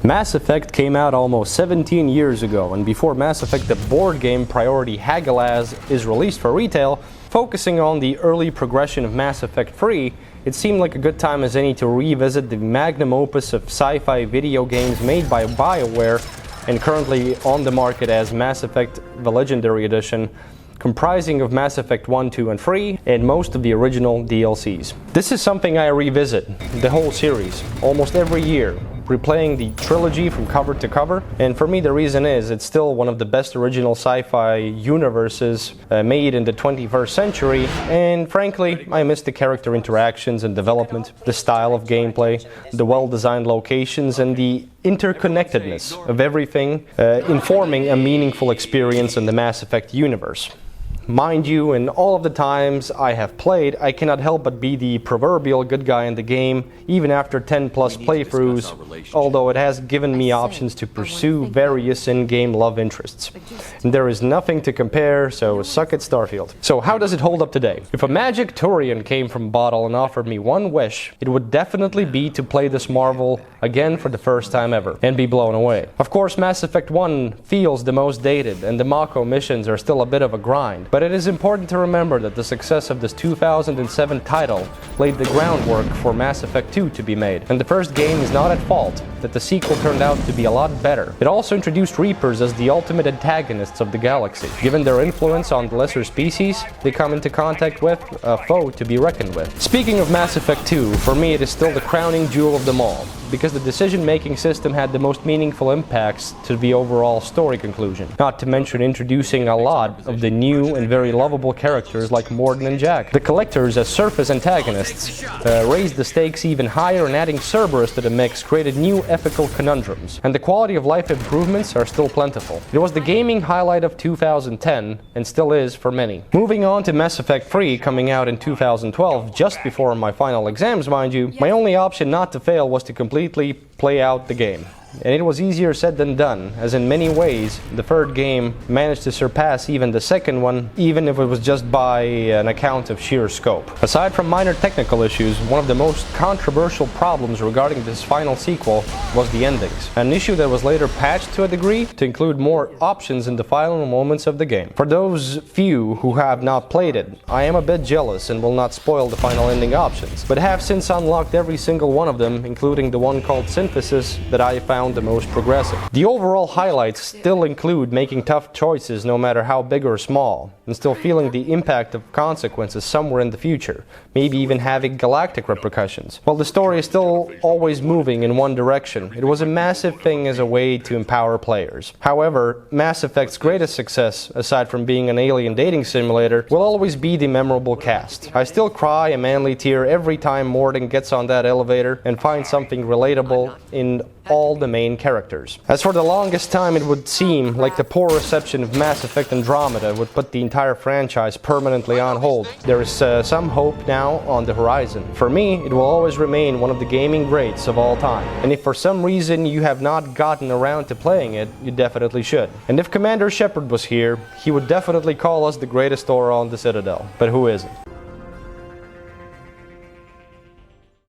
Mass Effect came out almost 17 years ago, and before Mass Effect the board game priority Hagalaz is released for retail, focusing on the early progression of Mass Effect 3, it seemed like a good time as any to revisit the magnum opus of sci-fi video games made by BioWare and currently on the market as Mass Effect the Legendary Edition, comprising of Mass Effect 1, 2, and 3, and most of the original DLCs. This is something I revisit, the whole series, almost every year, replaying the trilogy from cover to cover, and for me the reason is it's still one of the best original sci-fi universes made in the 21st century, and frankly I miss the character interactions and development, the style of gameplay, the well-designed locations, and the interconnectedness of everything informing a meaningful experience in the Mass Effect universe. Mind you, in all of the times I have played, I cannot help but be the proverbial good guy in the game, even after 10 plus playthroughs, although it has given me options to pursue various in-game love interests. And there is nothing to compare, so suck it Starfield. So how does it hold up today? If a magic Turian came from bottle and offered me one wish, it would definitely be to play this marvel again for the first time ever, and be blown away. Of course, Mass Effect 1 feels the most dated, and the Mako missions are still a bit of a grind, but it is important to remember that the success of this 2007 title laid the groundwork for Mass Effect 2 to be made, and the first game is not at fault that the sequel turned out to be a lot better. It also introduced Reapers as the ultimate antagonists of the galaxy. Given their influence on the lesser species they come into contact with, a foe to be reckoned with. Speaking of Mass Effect 2, for me it is still the crowning jewel of them all, because the decision-making system had the most meaningful impacts to the overall story conclusion. Not to mention introducing a lot of the new and very lovable characters like Mordin and Jack. The Collectors as surface antagonists raised the stakes even higher, and adding Cerberus to the mix created new ethical conundrums. And the quality of life improvements are still plentiful. It was the gaming highlight of 2010, and still is for many. Moving on to Mass Effect 3 coming out in 2012, just before my final exams mind you, my only option not to fail was to completely play out the game. And it was easier said than done, as in many ways the third game managed to surpass even the second one, even if it was just by an account of sheer scope. Aside from minor technical issues, one of the most controversial problems regarding this final sequel was the endings, an issue that was later patched to a degree to include more options in the final moments of the game. For those few who have not played it, I am a bit jealous and will not spoil the final ending options, but have since unlocked every single one of them, including the one called Synthesis that I found the most progressive. The overall highlights still include making tough choices no matter how big or small, and still feeling the impact of consequences somewhere in the future, maybe even having galactic repercussions. While the story is still always moving in one direction, it was a massive thing as a way to empower players. However, Mass Effect's greatest success, aside from being an alien dating simulator, will always be the memorable cast. I still cry a manly tear every time Mordin gets on that elevator and finds something relatable in all the main characters. As for the longest time, it would seem like the poor reception of Mass Effect Andromeda would put the entire franchise permanently on hold. There is some hope now on the horizon. For me, it will always remain one of the gaming greats of all time. And if for some reason you have not gotten around to playing it, you definitely should. And if Commander Shepard was here, he would definitely call us the greatest Aura on the Citadel. But who isn't?